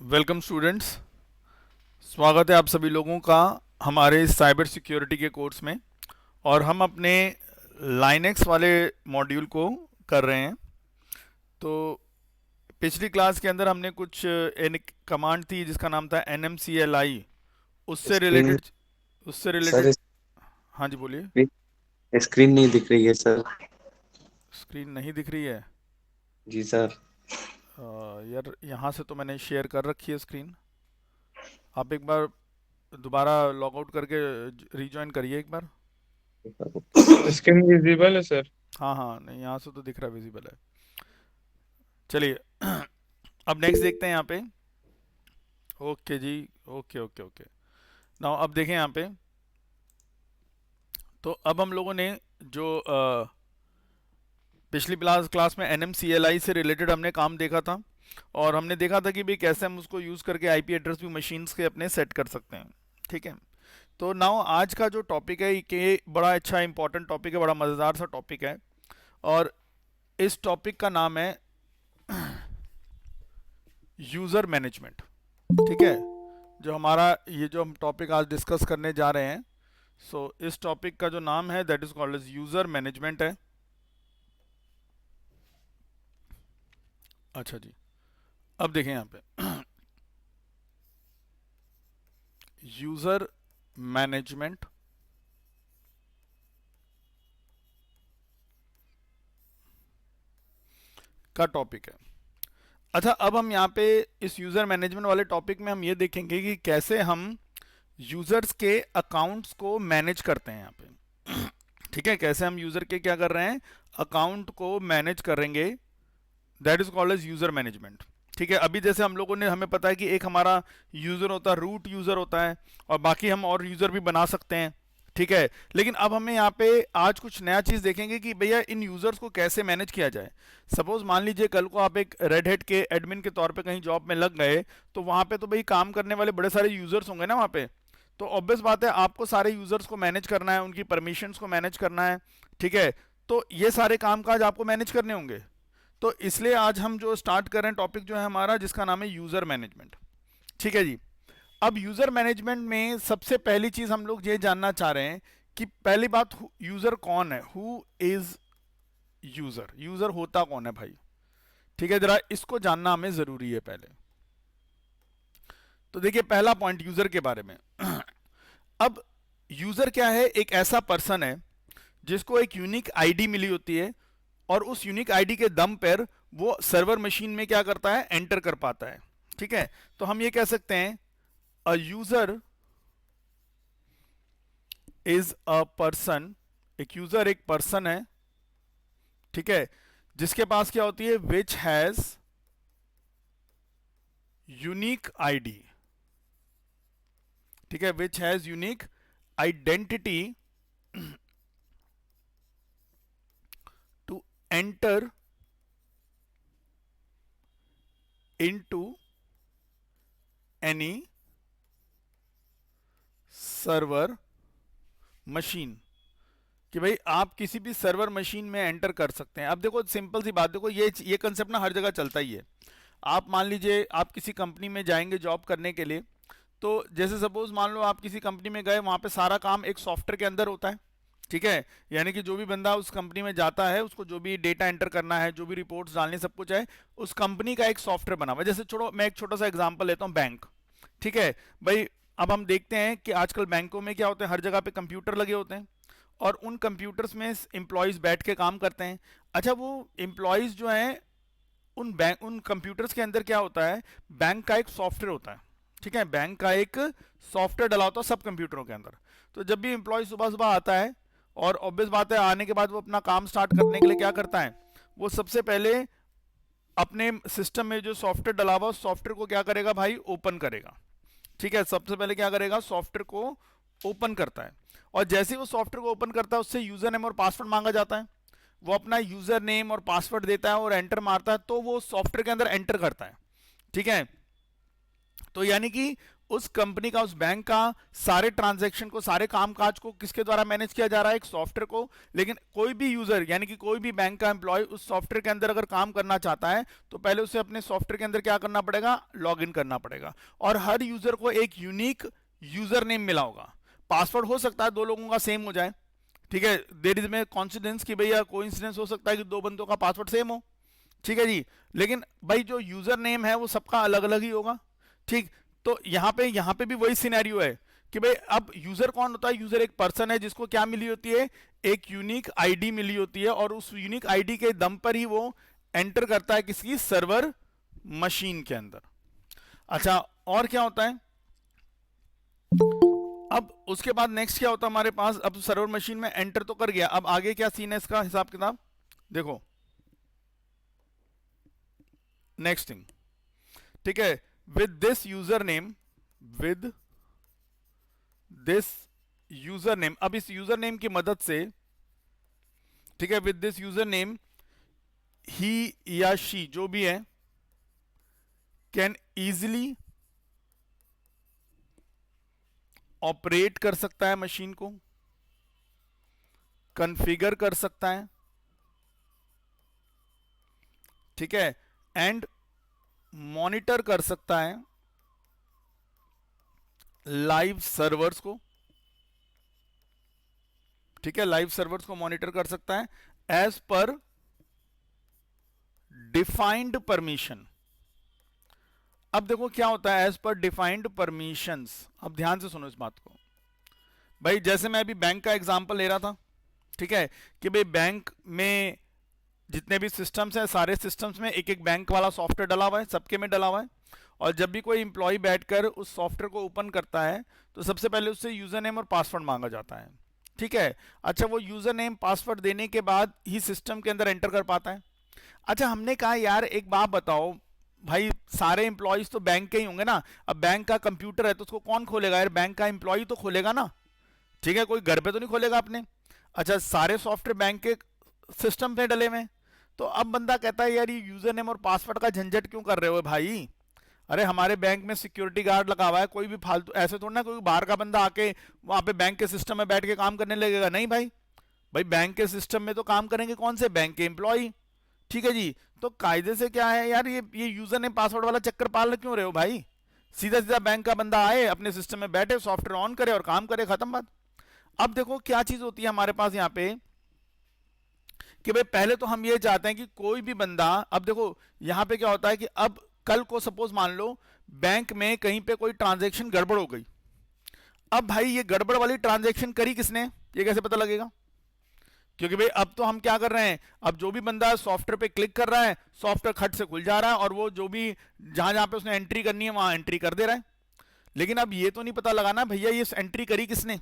Welcome students. स्वागत है आप सभी लोगों का हमारे साइबर सिक्योरिटी के कोर्स में। और हम अपने लाइनेक्स वाले मॉड्यूल को कर रहे हैं। तो पिछली क्लास के अंदर हमने कुछ एक कमांड थी जिसका नाम था NMCLI, उससे स्क्रीन। रिलेटेड उससे सर रिलेटेड हाँ जी बोलिए। स्क्रीन नहीं दिख रही है सर। स्क्रीन नहीं दिख रही है? जी सर। यार यहाँ से तो मैंने शेयर कर रखी है स्क्रीन। आप एक बार दोबारा लॉग आउट करके रीजॉइन करिए एक बार। स्क्रीन विजिबल है सर। हाँ हाँ, नहीं यहाँ से तो दिख रहा है, विजिबल है। चलिए अब नेक्स्ट देखते हैं यहाँ पे। ओके जी, ओके ओके ओके। नाउ अब देखें यहाँ पे। तो अब हम लोगों ने जो पिछली क्लास में NMCLI से रिलेटेड हमने काम देखा था। और हमने देखा था कि भाई कैसे हम उसको यूज़ करके आईपी एड्रेस भी मशीन्स के अपने सेट कर सकते हैं। ठीक है। तो नाउ आज का जो टॉपिक है ये बड़ा अच्छा इंपॉर्टेंट टॉपिक है, बड़ा मज़ेदार सा टॉपिक है। और इस टॉपिक का नाम है यूज़र मैनेजमेंट। ठीक है। जो हमारा ये जो हम टॉपिक आज डिस्कस करने जा रहे हैं, इस टॉपिक का जो नाम है that is called as user management है। अच्छा जी, अब देखें यहाँ पे यूजर मैनेजमेंट का टॉपिक है। अच्छा, अब हम यहाँ पे इस यूजर मैनेजमेंट वाले टॉपिक में हम ये देखेंगे कि कैसे हम यूजर्स के अकाउंट्स को मैनेज करते हैं यहाँ पे। ठीक है, कैसे हम यूजर के क्या कर रहे हैं, अकाउंट को मैनेज करेंगे। That is called as user management. ठीक है। अभी जैसे हम लोगों ने, हमें पता है कि एक हमारा यूजर होता है, रूट यूजर होता है, और बाकी हम और यूजर भी बना सकते हैं। ठीक है। लेकिन अब हमें यहाँ पे आज कुछ नया चीज देखेंगे कि भैया इन यूजर्स को कैसे मैनेज किया जाए। सपोज मान लीजिए कल को आप एक रेड हैट के एडमिन के तौर पे कहीं जॉब में लग गए, तो वहां पे तो भाई काम करने वाले बड़े सारे यूजर्स होंगे ना वहां पे। तो ऑब्वियस बात है आपको सारे यूजर्स को मैनेज करना है, उनकी परमिशंस को मैनेज करना है। ठीक है। तो ये सारे काम काज आपको मैनेज करने होंगे। तो इसलिए आज हम जो स्टार्ट कर रहे हैं टॉपिक जो है हमारा, जिसका नाम है यूजर मैनेजमेंट। ठीक है जी। अब यूजर मैनेजमेंट में सबसे पहली चीज हम लोग ये जानना चाह रहे हैं कि पहली बात, यूजर कौन है, हु इज यूजर, यूजर होता कौन है भाई। ठीक है, जरा इसको जानना हमें जरूरी है पहले। तो देखिए पहला पॉइंट यूजर के बारे में। अब यूजर क्या है, एक ऐसा पर्सन है जिसको एक यूनिक आईडी मिली होती है, और उस यूनिक आईडी के दम पर वो सर्वर मशीन में क्या करता है, एंटर कर पाता है। ठीक है। तो हम ये कह सकते हैं a user is a person, एक यूजर एक पर्सन है। ठीक है। जिसके पास क्या होती है, विच हैज यूनिक आईडी। ठीक है, which has unique identity to enter into any server machine. कि भाई आप किसी भी सर्वर मशीन में एंटर कर सकते हैं। अब देखो सिंपल सी बात, देखो ये कंसेप्ट ना हर जगह चलता ही है। आप मान लीजिए आप किसी कंपनी में जाएंगे जॉब करने के लिए, तो जैसे सपोज मान लो आप किसी कंपनी में गए, वहां पे सारा काम एक सॉफ्टवेयर के अंदर होता है। ठीक है। यानी कि जो भी बंदा उस कंपनी में जाता है, उसको जो भी डेटा एंटर करना है, जो भी रिपोर्ट्स डालनी, सब कुछ है उस कंपनी का एक सॉफ्टवेयर बना हुआ है। जैसे छोड़ो, मैं एक छोटा सा एग्जांपल लेता हूँ, बैंक। ठीक है भाई। अब हम देखते हैं कि आजकल बैंकों में क्या होता है, हर जगह पे कंप्यूटर लगे होते हैं, और उन कंप्यूटर्स में एम्प्लॉयज़ बैठ के काम करते हैं। अच्छा, वो एम्प्लॉयज़ जो हैं, उन कंप्यूटर्स के अंदर क्या होता है, बैंक का एक सॉफ्टवेयर होता है। ठीक है, बैंक का एक सॉफ्टवेयर डला होता है सब कंप्यूटरों के अंदर। तो जब भी एम्प्लॉय सुबह सुबह आता है, और ऑब्वियस बात है आने के बाद वो अपना काम स्टार्ट करने के लिए क्या करता है, वो सबसे पहले अपने सिस्टम में जो सॉफ्टवेयर डला हुआ उस सॉफ्टवेयर को क्या करेगा भाई, ओपन करेगा। ठीक है, सबसे पहले क्या करेगा, सॉफ्टवेयर को ओपन करता है। और जैसे ही वो सॉफ्टवेयर को ओपन करता है, उससे यूजर नेम और पासवर्ड मांगा जाता है। वो अपना यूजर नेम और पासवर्ड देता है और एंटर मारता है, तो वो सॉफ्टवेयर के अंदर एंटर करता है। ठीक है। तो यानी कि उस कंपनी का, उस बैंक का सारे ट्रांजैक्शन को, सारे कामकाज को किसके द्वारा मैनेज किया जा रहा है? एक सॉफ्टवेयर को। लेकिन कोई भी यूजर यानी कि कोई भी बैंक का एम्प्लॉय उस सॉफ्टवेयर के अंदर अगर काम करना चाहता है तो पहले उसे अपने सॉफ्टवेयर के अंदर क्या करना पड़ेगा? लॉग इन करना पड़ेगा। और हर यूजर को एक यूनिक यूजर नेम मिला होगा। पासवर्ड हो सकता है दो लोगों का सेम हो जाए, ठीक है, देर इज में कॉन्सिडेंस कि भैया कोइंसिडेंस हो सकता है कि दो बंदों का पासवर्ड सेम हो, ठीक है जी। लेकिन भाई जो यूजर नेम है वो सबका अलग अलग ही होगा, ठीक। तो यहाँ पे भी वही सिनेरियो है कि भाई अब यूजर कौन होता है? यूजर एक पर्सन है जिसको क्या मिली होती है? एक यूनिक आईडी मिली होती है, और उस यूनिक आईडी के दम पर ही वो एंटर करता है किसी सर्वर मशीन के अंदर। अच्छा, और क्या होता है? अब उसके बाद नेक्स्ट क्या होता है हमारे पास? अब सर्वर मशीन में एंटर तो कर गया, अब आगे क्या सीन है इसका हिसाब किताब देखो। नेक्स्ट थिंग, ठीक है, with this user name, with this user name, अब इस यूजर नेम की मदद से, ठीक है, विद दिस यूजर नेम ही या शी जो भी है कैन इजीली ऑपरेट कर सकता है मशीन को, कॉन्फ़िगर कर सकता है, ठीक है, एंड मॉनिटर कर सकता है लाइव सर्वर्स को, ठीक है, लाइव सर्वर्स को मॉनिटर कर सकता है एज पर डिफाइंड परमिशन। अब देखो क्या होता है एज पर डिफाइंड परमिशंस। अब ध्यान से सुनो इस बात को भाई। जैसे मैं अभी बैंक का एग्जांपल ले रहा था, ठीक है, कि भाई बैंक में जितने भी सिस्टम्स हैं, सारे सिस्टम्स में एक एक बैंक वाला सॉफ्टवेयर डला हुआ है, सबके में डला हुआ है। और जब भी कोई इंप्लॉय बैठकर उस सॉफ्टवेयर को ओपन करता है तो सबसे पहले उससे यूजर नेम और पासवर्ड मांगा जाता है, ठीक है। अच्छा, वो यूजर नेम पासवर्ड देने के बाद ही सिस्टम के अंदर एंटर कर पाता है। अच्छा, हमने कहा यार एक बात बताओ भाई, सारे एम्प्लॉयज तो बैंक के ही होंगे ना। अब बैंक का कंप्यूटर है तो उसको कौन खोलेगा यार? बैंक का एम्प्लॉय तो खोलेगा ना, ठीक है, कोई घर पे तो नहीं खोलेगा अपने। अच्छा, सारे सॉफ्टवेयर बैंक के सिस्टम पे डले हुए, तो अब बंदा कहता है यार ये यूजर नेम और पासवर्ड का झंझट क्यों कर रहे हो भाई? अरे हमारे बैंक में सिक्योरिटी गार्ड लगा हुआ है, कोई भी फालतू ऐसे थोड़ा ना कोई बाहर का बंदा आके वहां पे बैंक के सिस्टम में बैठ के काम करने लगेगा। नहीं भाई, भाई बैंक के सिस्टम में तो काम करेंगे कौन से? बैंक के एम्प्लॉय, ठीक है जी। तो कायदे से क्या है यार, ये यूजर नेम पासवर्ड वाला चक्कर पाल क्यों रहे हो भाई? सीधा सीधा बैंक का बंदा आए, अपने सिस्टम में बैठे, सॉफ्टवेयर ऑन करे और काम करे, खत्म बात। अब देखो क्या चीज होती है हमारे पास यहाँ पे कि भाई पहले तो हम ये चाहते हैं कि कोई भी बंदा, अब देखो यहाँ पे क्या होता है कि अब कल को सपोज मान लो बैंक में कहीं पे कोई ट्रांजैक्शन गड़बड़ हो गई। अब भाई ये गड़बड़ वाली ट्रांजैक्शन करी किसने, ये कैसे पता लगेगा? क्योंकि भाई अब तो हम क्या कर रहे हैं, अब जो भी बंदा सॉफ्टवेयर पे क्लिक कर रहा है सॉफ्टवेयर खट से खुल जा रहा है, और वो जो भी जहां जहां पे उसने एंट्री करनी है वहां एंट्री कर दे रहा है। लेकिन अब ये तो नहीं पता लगाना भैया ये एंट्री करी किसने।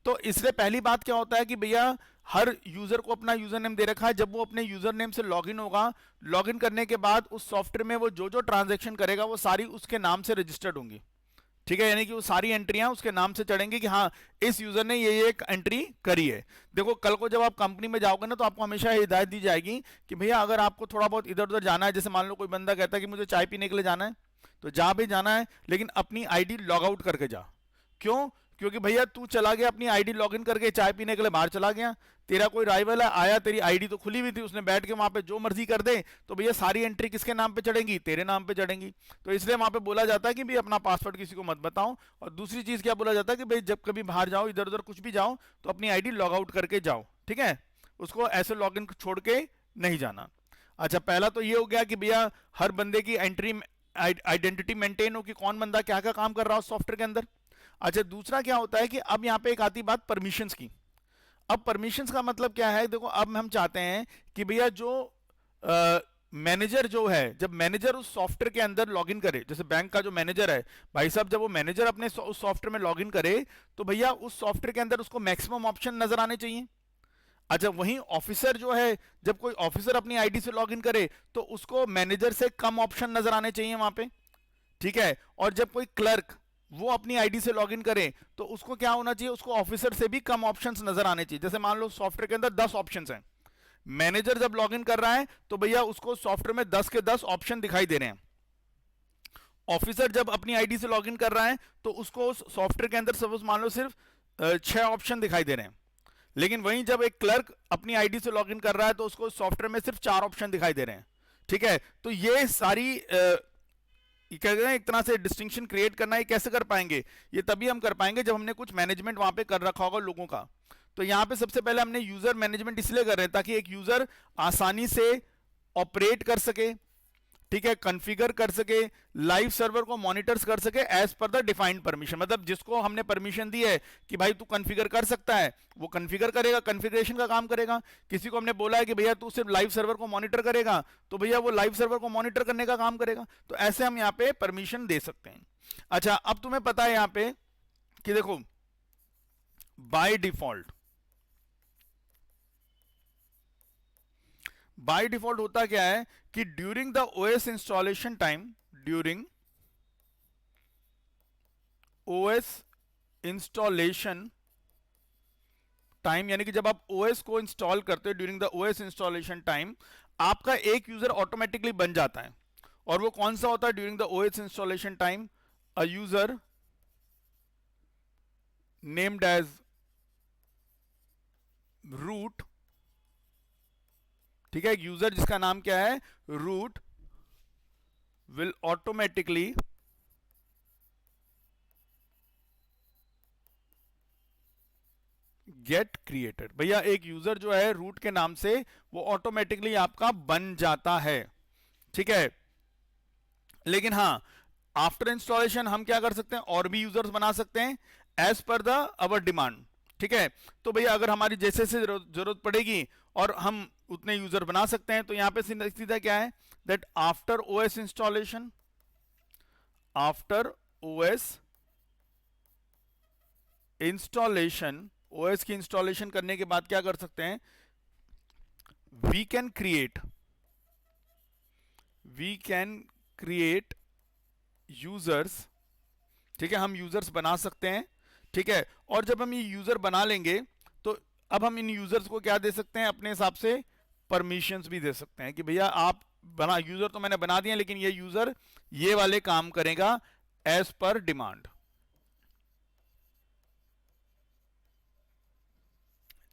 तो इसलिए पहली बात क्या होता है कि भैया हर यूजर को अपना यूजर नेम दे रखा है। जब वो अपने यूजर नेम से लॉगिन होगा, लॉगिन करने के बाद उस सॉफ्टवेयर में वो जो जो ट्रांजैक्शन करेगा वो सारी उसके नाम से रजिस्टर्ड होंगी, ठीक है, यानी कि वो सारी एंट्रियां उसके नाम से चढ़ेंगी कि हाँ इस यूजर ने ये एक एंट्री करी है। देखो कल को जब आप कंपनी में जाओगे ना तो आपको हमेशा हिदायत दी जाएगी कि भैया अगर आपको थोड़ा बहुत इधर उधर जाना है, जैसे मान लो कोई बंदा कहता है कि मुझे चाय पीने के लिए जाना है, तो जा भी जाना है लेकिन अपनी आईडी लॉग आउट करके जा। क्यों? क्योंकि भैया तू चला गया अपनी आईडी लॉगिन करके चाय पीने के लिए बाहर चला गया, तेरा कोई राइवल है आया, तेरी आईडी तो खुली हुई थी, उसने बैठ के वहां पे जो मर्जी कर दे, तो भैया सारी एंट्री किसके नाम पे चढ़ेंगी? तेरे नाम पे चढ़ेंगी। तो इसलिए वहां पे बोला जाता है कि भाई अपना पासवर्ड किसी को मत बताओ। और दूसरी चीज क्या बोला जाता है कि भाई जब कभी बाहर जाओ, इधर उधर कुछ भी जाओ, तो अपनी आईडी लॉग आउट करके जाओ, ठीक है, उसको ऐसे लॉग इन छोड़ के नहीं जाना। अच्छा, पहला तो ये हो गया कि भैया हर बंदे की एंट्री आइडेंटिटी मेंटेन हो कि कौन बंदा क्या क्या काम कर रहा हो सॉफ्टवेयर के अंदर। अच्छा, दूसरा क्या होता है कि अब यहाँ पे एक आती बात परमिशंस की। अब परमिशंस का मतलब क्या है? देखो अब हम चाहते हैं कि भैया जो मैनेजर जो है, जब मैनेजर उस सॉफ्टवेयर के अंदर लॉगिन करे, जैसे बैंक का जो मैनेजर है भाई साहब, जब वो मैनेजर अपने उस सॉफ्टवेयर में लॉगिन करे तो भैया उस सॉफ्टवेयर के अंदर उसको मैक्सिमम ऑप्शन नजर आने चाहिए। अच्छा, वहीं ऑफिसर जो है, जब कोई ऑफिसर अपनी आईडी से लॉगिन करे तो उसको मैनेजर से कम ऑप्शन नजर आने चाहिए वहां पे, ठीक है। और जब कोई क्लर्क वो अपनी आईडी से लॉगिन करे तो उसको क्या होना चाहिए? उसको ऑफिसर से भी कम ऑप्शंस नजर आने चाहिए। जैसे मान लो सॉफ्टवेयर के अंदर 10 ऑप्शंस हैं, मैनेजर जब लॉगिन कर रहा है तो भैया उसको सॉफ्टवेयर में 10 के 10 ऑप्शन दिखाई दे रहे हैं। ऑफिसर जब अपनी आईडी से लॉगिन कर रहा है तो उसको उस सॉफ्टवेयर के अंदर सपोज मान लो सिर्फ 6 ऑप्शन दिखाई दे रहे हैं, लेकिन वहीं जब एक क्लर्क अपनी आईडी से लॉगिन कर रहा है तो उसको सॉफ्टवेयर में सिर्फ 4 ऑप्शन दिखाई दे रहे हैं। ठीक है, तो ये सारी ये क्या कहते हैं, एक तरह से डिस्टिंक्शन क्रिएट करना, ये कैसे कर पाएंगे? ये तभी हम कर पाएंगे जब हमने कुछ मैनेजमेंट वहां पे कर रखा होगा लोगों का। तो यहां पे सबसे पहले हमने यूजर मैनेजमेंट इसलिए कर रहे हैं ताकि एक यूजर आसानी से ऑपरेट कर सके, ठीक है, कॉन्फ़िगर कर सके, लाइव सर्वर को मॉनिटर्स कर सके as per the defined permission. मतलब जिसको हमने परमिशन दी है कि भाई तू कॉन्फ़िगर कर सकता है, वो कॉन्फ़िगर करेगा, कॉन्फ़िगरेशन का काम करेगा। किसी को हमने बोला है कि भैया तू सिर्फ लाइव सर्वर को मॉनिटर करेगा, तो भैया वो लाइव सर्वर को मॉनिटर करने का काम करेगा। तो ऐसे हम यहाँ पे परमिशन दे सकते हैं। अच्छा, अब तुम्हें पता है यहाँ पे कि देखो बाय डिफॉल्ट होता क्या है कि during the OS installation time, during OS installation time, यानी कि जब आप ओएस को इंस्टॉल करते हो during the OS installation time, आपका एक यूजर ऑटोमेटिकली बन जाता है। और वो कौन सा होता है during the OS installation time? A user named as root. ठीक है, एक यूजर जिसका नाम क्या है? Root will automatically get created. भैया एक यूजर जो है रूट के नाम से वो ऑटोमेटिकली आपका बन जाता है। ठीक है, लेकिन हां, आफ्टर इंस्टॉलेशन हम क्या कर सकते हैं? और भी यूजर्स बना सकते हैं as per the our demand. ठीक है, तो भैया अगर हमारी जैसे से जरूरत पड़ेगी और हम उतने यूजर बना सकते हैं। तो यहां पे सीधा क्या है that after OS installation, after OS installation, OS की इंस्टॉलेशन करने के बाद क्या कर सकते हैं? We can create users. ठीक है, हम यूजर्स बना सकते हैं। ठीक है, और जब हम ये यूजर बना लेंगे तो अब हम इन यूजर्स को क्या दे सकते हैं? अपने हिसाब से परमिशंस भी दे सकते हैं कि भैया आप बना, यूजर तो मैंने बना दिया लेकिन ये यूजर ये वाले काम करेगा एज पर डिमांड।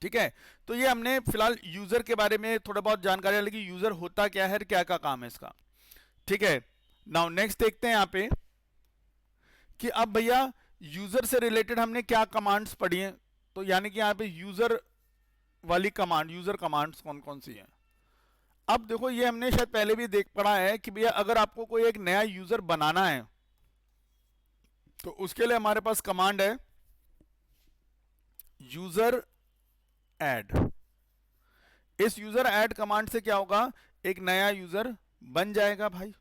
ठीक है, तो ये हमने फिलहाल यूजर के बारे में थोड़ा बहुत जानकारी ली कि यूजर होता क्या है, क्या क्या काम है इसका। ठीक है, नाउ नेक्स्ट देखते हैं यहां पे कि अब भैया यूजर से रिलेटेड हमने क्या कमांड्स पढ़ी हैं। तो यानी कि यहां पे यूजर वाली कमांड, यूजर कमांड्स कौन कौन सी हैं? अब देखो ये हमने शायद पहले भी देख पढ़ा है कि भैया अगर आपको कोई एक नया यूजर बनाना है तो उसके लिए हमारे पास कमांड है यूजर ऐड। इस यूजर ऐड कमांड से क्या होगा? एक नया यूजर बन जाएगा भाई।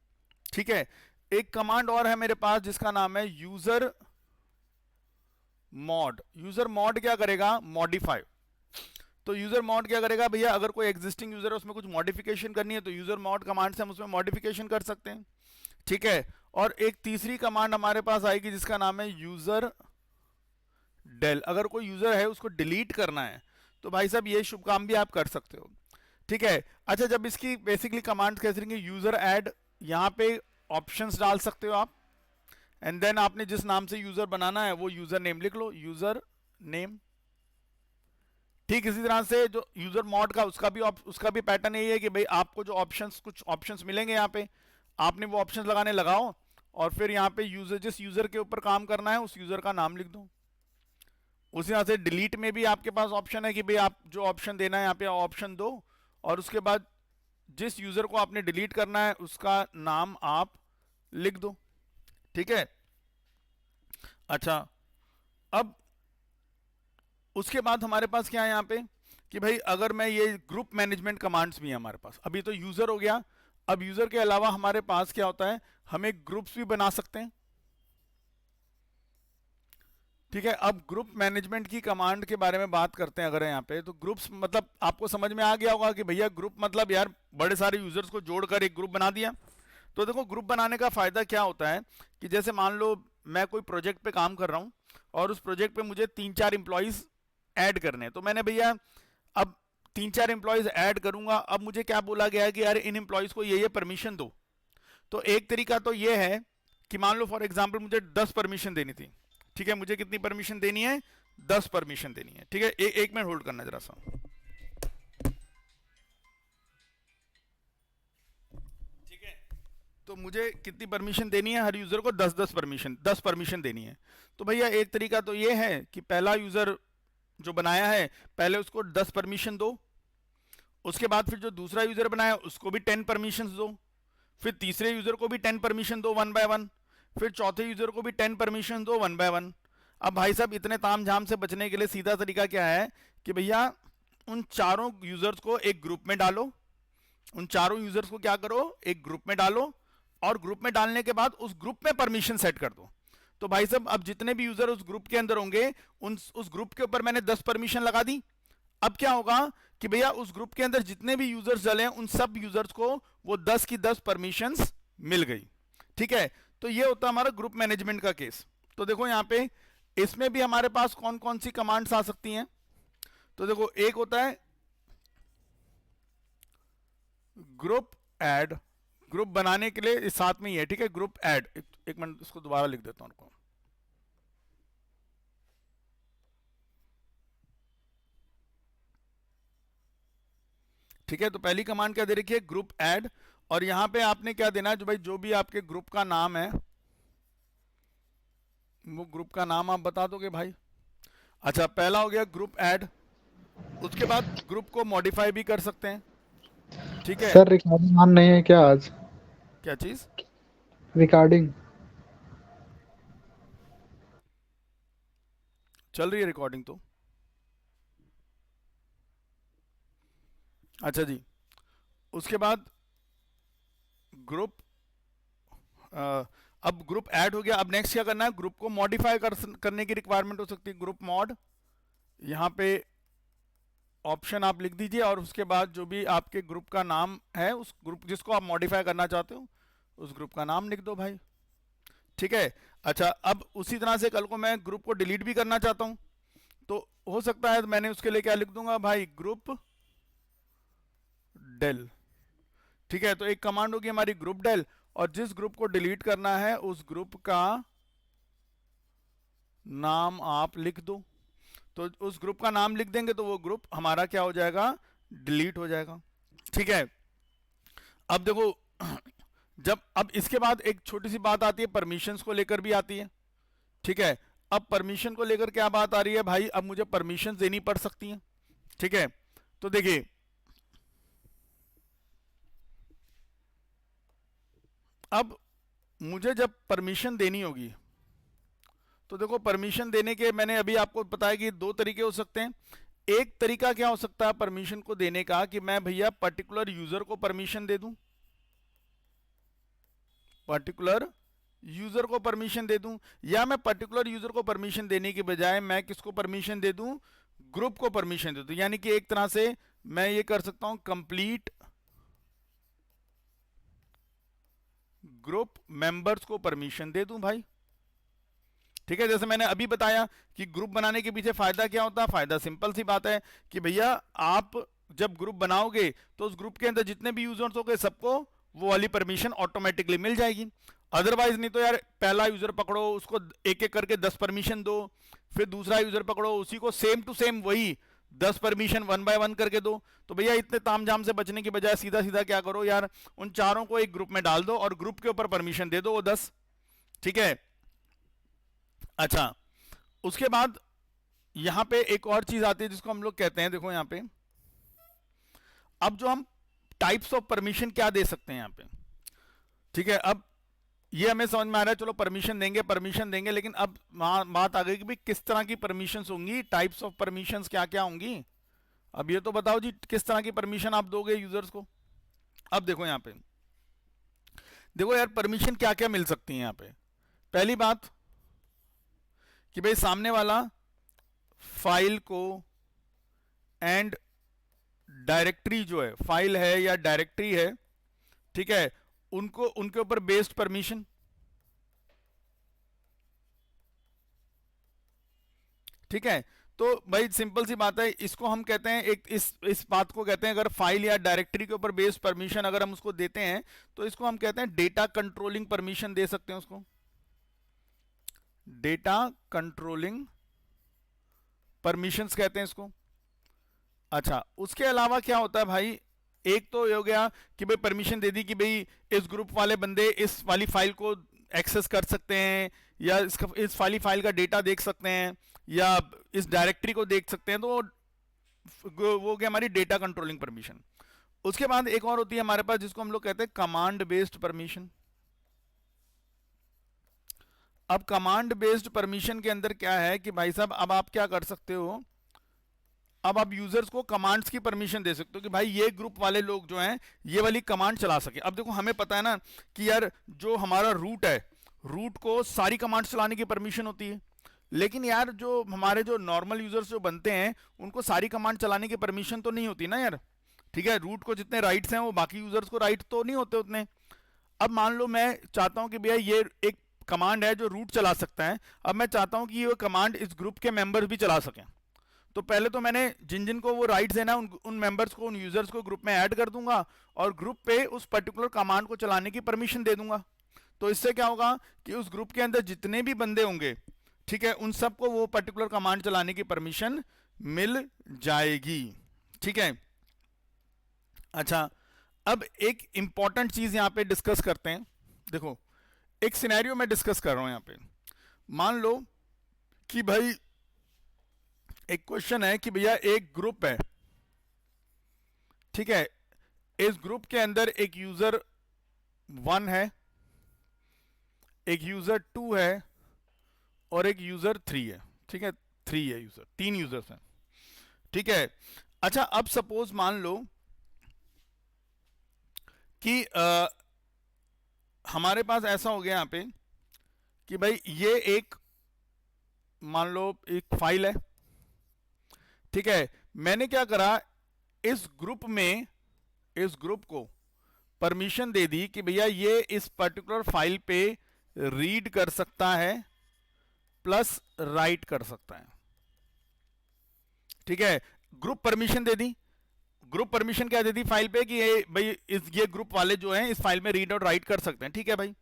ठीक है, एक कमांड और है मेरे पास जिसका नाम है यूजर मॉड। यूजर मॉड क्या करेगा? मॉडिफाई। तो यूजर मॉड क्या करेगा? भैया अगर कोई एग्जिस्टिंग यूजर है उसमें कुछ मॉडिफिकेशन करनी है तो यूजर मॉड कमांड से हम उसमें मॉडिफिकेशन कर सकते हैं। ठीक है, और एक तीसरी कमांड हमारे पास आएगी जिसका नाम है यूजर डेल। अगर कोई यूजर है उसको डिलीट करना है तो भाई साहब ये शुभ काम भी आप कर सकते हो। ठीक है, अच्छा जब इसकी बेसिकली कमांड कैसे रहेंगे? यूजर ऐड, यहां पे ऑप्शंस डाल सकते हो आप, एंड देन आपने जिस नाम से यूजर बनाना है वो यूजर नेम लिख लो, यूजर नेम। ठीक इसी तरह से जो यूजर मॉड का उसका भी पैटर्न यही है कि भाई आपको जो कुछ ऑप्शंस मिलेंगे यहाँ पे, आपने वो ऑप्शंस लगाने लगाओ और फिर यहाँ पे जिस यूजर के ऊपर काम करना है उस यूजर का नाम लिख दो। उसी तरह से डिलीट में भी आपके पास ऑप्शन है कि भाई आप जो ऑप्शन देना है यहाँ पे ऑप्शन दो और उसके बाद जिस यूजर को आपने डिलीट करना है उसका नाम आप लिख दो। ठीक है, अच्छा अब उसके बाद हमारे पास क्या है यहाँ पे कि भाई अगर मैं ये ग्रुप मैनेजमेंट कमांड्स भी है हमारे पास। अभी तो यूजर हो गया, अब यूजर के अलावा हमारे पास क्या होता है? हमें ग्रुप्स भी बना सकते हैं। ठीक है, अब ग्रुप मैनेजमेंट की कमांड के बारे में बात करते हैं। अगर यहाँ पे तो ग्रुप्स मतलब आपको समझ में आ गया होगा कि भैया ग्रुप मतलब यार बड़े सारे यूजर्स को जोड़कर एक ग्रुप बना दिया। तो देखो ग्रुप बनाने का फायदा क्या होता है कि जैसे मान लो मैं कोई प्रोजेक्ट पे काम कर रहा हूं और उस प्रोजेक्ट पे मुझे 3-4 इंप्लॉइज ऐड करने हैं। तो मैंने भैया अब 3-4 इंप्लॉइज ऐड करूंगा। अब मुझे क्या बोला गया है कि यार इन इंप्लॉइज को ये परमिशन दो। तो एक तरीका तो ये है कि मान लो फॉर एग्जांपल मुझे 10 परमिशन देनी थी, ठीक है, मुझे कितनी परमिशन देनी है, 10 परमिशन देनी है, ठीक है। एक मिनट होल्ड करना जरा सा। ठीक है, तो मुझे कितनी परमिशन देनी है, हर यूजर को 10 परमिशन देनी है। तो भैया एक तरीका तो ये है कि पहला यूजर जो बनाया है पहले उसको 10 परमिशन दो, उसके बाद फिर जो दूसरा यूजर बनाया उसको भी 10 परमिशन दो, फिर तीसरे यूजर को भी 10 परमिशन दो 1 बाय 1, फिर चौथे यूजर को भी 10 परमिशन दो 1 बाय 1। अब भाई साहब इतने ताम झाम से बचने के लिए सीधा तरीका क्या है कि भैया उन चारों यूजर्स को एक ग्रुप में डालो, उन चारों यूजर्स को क्या करो, एक ग्रुप में डालो, और ग्रुप में डालने के बाद उस ग्रुप में परमिशन सेट कर दो। तो भाई साहब अब जितने भी यूजर उस ग्रुप के अंदर होंगे उस ग्रुप के ऊपर मैंने 10 परमिशन लगा दी। अब क्या होगा कि भैया उस ग्रुप के अंदर जितने भी यूजर्स डले हैं उन सब यूजर्स को वो 10 की 10 परमिशंस मिल गई, ठीक है। तो ये होता है हमारा ग्रुप मैनेजमेंट का केस। तो देखो यहाँ पे इसमें भी हमारे पास कौन कौन सी कमांड्स आ सकती हैं। तो देखो एक होता है ग्रुप ऐड, ग्रुप बनाने के लिए इस साथ में ही है, ठीक है, ग्रुप ऐड। एक मिनट इसको दोबारा लिख देता हूं उनको। ठीक है, तो पहली कमांड क्या दे रखी है, ग्रुप ऐड, और यहां पे आपने क्या देना है, जो भाई जो भी आपके ग्रुप का नाम है वो ग्रुप का नाम आप बता दोगे भाई। अच्छा, पहला हो गया ग्रुप ऐड, उसके बाद ग्रुप को मॉडिफाई भी कर सकते हैं, ठीक है। सर रिकॉर्डिंग ऑन नहीं है क्या आज? क्या चीज? रिकॉर्डिंग चल रही है रिकॉर्डिंग तो। अच्छा जी, उसके बाद ग्रुप, अब ग्रुप ऐड हो गया, अब नेक्स्ट क्या करना है, ग्रुप को मॉडिफाई करने की रिक्वायरमेंट हो सकती है, ग्रुप मॉड। यहाँ पे ऑप्शन आप लिख दीजिए और उसके बाद जो भी आपके ग्रुप का नाम है, उस ग्रुप जिसको आप मॉडिफाई करना चाहते हो उस ग्रुप का नाम लिख दो भाई, ठीक है। अच्छा, अब उसी तरह से कल को मैं ग्रुप को डिलीट भी करना चाहता हूं तो हो सकता है मैंने उसके लिए क्या लिख दूंगा भाई, ग्रुप डेल, ठीक है। तो एक कमांड होगी हमारी ग्रुप डेल, और जिस ग्रुप को डिलीट करना है उस ग्रुप का नाम आप लिख दो। तो उस ग्रुप का नाम लिख देंगे तो वो ग्रुप हमारा क्या हो जाएगा, डिलीट हो जाएगा, ठीक है। अब देखो जब अब इसके बाद एक छोटी सी बात आती है, परमिशंस को लेकर भी आती है, ठीक है। अब परमिशन को लेकर क्या बात आ रही है भाई, अब मुझे परमिशन देनी पड़ सकती है, ठीक है। तो देखिए अब मुझे जब परमिशन देनी होगी तो देखो परमिशन देने के मैंने अभी आपको बताया कि दो तरीके हो सकते हैं। एक तरीका क्या हो सकता है परमिशन को देने का कि मैं भैया पर्टिकुलर यूजर को परमिशन दे दूं, पर्टिकुलर यूजर को परमिशन दे दूं, या मैं पर्टिकुलर यूजर को परमिशन देने के बजाय मैं किसको परमिशन दे दूं, ग्रुप को परमिशन दे दूं। यानी कि एक तरह से मैं ये कर सकता हूं कंप्लीट ग्रुप मेंबर्स को परमिशन दे दूं भाई, ठीक है। जैसे मैंने अभी बताया कि ग्रुप बनाने के पीछे फायदा क्या होता है, फायदा सिंपल सी बात है कि भैया आप जब ग्रुप बनाओगे तो उस ग्रुप के अंदर जितने भी यूजर्स होंगे सबको वो वाली परमिशन ऑटोमेटिकली मिल जाएगी। अदरवाइज नहीं तो यार पहला यूजर पकड़ो उसको एक एक करके 10 परमिशन दो, फिर दूसरा यूजर पकड़ो उसी को सेम टू सेम वही 10 परमिशन 1 बाय 1 करके दो। तो भैया इतने तामझाम से बचने की बजाय सीधा सीधा क्या करो यार, उन चारों को एक ग्रुप में डाल दो और ग्रुप के ऊपर परमिशन दे दो वो 10, ठीक है। अच्छा, उसके बाद यहां पे एक और चीज आती है जिसको हम लोग कहते हैं, देखो यहां पे अब जो हम टाइप्स ऑफ परमिशन क्या दे सकते हैं यहां पे, ठीक है। अब ये हमें समझ में आ रहा है, चलो परमिशन देंगे, लेकिन अब बात आ गई कि भाई किस तरह की परमिशंस होंगी, टाइप्स ऑफ परमिशंस क्या क्या होंगी। अब ये तो बताओ जी किस तरह की परमिशन आप दोगे यूजर्स को। अब देखो यहां पे, देखो यार परमिशन क्या क्या मिल सकती है यहां पे। पहली बात कि भाई सामने वाला फाइल को एंड डायरेक्टरी जो है, फाइल है या डायरेक्टरी है, ठीक है, उनको उनके ऊपर बेस्ड परमिशन, ठीक है। तो भाई सिंपल सी बात है, इसको हम कहते हैं एक इस बात को कहते हैं, अगर फाइल या डायरेक्टरी के ऊपर बेस्ड परमिशन अगर हम उसको देते हैं तो इसको हम कहते हैं डेटा कंट्रोलिंग परमिशन दे सकते हैं उसको, डेटा कंट्रोलिंग परमिशंस कहते हैं इसको। अच्छा, उसके अलावा क्या होता है भाई, एक तो ये हो गया कि भाई परमिशन दे दी कि भाई इस ग्रुप वाले बंदे इस वाली फाइल को एक्सेस कर सकते हैं, या इस वाली फाइल का डेटा देख सकते हैं, या इस डायरेक्टरी को देख सकते हैं, तो वो हो गया हमारी डेटा कंट्रोलिंग परमिशन। उसके बाद एक और होती है हमारे पास जिसको हम लोग कहते हैं कमांड बेस्ड परमिशन। अब कमांड बेस्ड परमिशन के अंदर क्या है कि भाई साहब अब आप क्या कर सकते हो, अब आप यूजर्स को कमांड्स की परमिशन दे सकते हो कि भाई ये ग्रुप वाले लोग जो हैं ये वाली कमांड चला सके। अब देखो हमें पता है ना कि यार जो हमारा रूट है, रूट को सारी कमांड्स चलाने की परमिशन होती है, लेकिन यार जो हमारे जो नॉर्मल यूजर्स जो बनते हैं उनको सारी कमांड चलाने की परमिशन तो नहीं होती ना यार। ठीक है, रूट को जितने राइट्स हैं वो बाकी यूजर्स को राइट तो नहीं होते उतने। अब मान लो मैं चाहता हूं कि भैया ये एक कमांड है जो रूट चला सकता है, अब मैं चाहता हूं कि ये कमांड इस ग्रुप के मेंबर्स भी चला सकें। तो पहले तो मैंने जिन जिन को वो राइट्स है ना उन मेंबर्स को, उन यूजर्स को ग्रुप में ऐड कर दूंगा और ग्रुप पे उस पर्टिकुलर कमांड को चलाने की परमिशन दे दूंगा। तो इससे क्या होगा कि उस ग्रुप के अंदर जितने भी बंदे होंगे, ठीक है, उन सबको वो पर्टिकुलर कमांड चलाने की परमिशन मिल जाएगी। ठीक है, अच्छा अब एक इंपॉर्टेंट चीज यहां पे डिस्कस करते हैं। देखो एक सिनेरियो में डिस्कस कर रहा हूं यहां पे। मान लो कि भाई एक क्वेश्चन है कि भैया एक ग्रुप है, ठीक है, इस ग्रुप के अंदर एक यूजर 1 है, एक यूजर 2 है और एक यूजर 3 है। ठीक है, 3 है यूजर, 3 यूजर्स हैं। ठीक है, अच्छा अब सपोज मान लो कि हमारे पास ऐसा हो गया यहां पे कि भाई ये एक मान लो एक फाइल है। ठीक है, मैंने क्या करा, इस ग्रुप में इस ग्रुप को परमिशन दे दी कि भैया ये इस पर्टिकुलर फाइल पे रीड कर सकता है प्लस राइट कर सकता है। ठीक है, ग्रुप परमिशन दे दी। ग्रुप परमिशन क्या दे दी फाइल पे कि ये भाई ये ग्रुप वाले जो हैं इस फाइल में रीड और राइट कर सकते हैं। ठीक है भाई,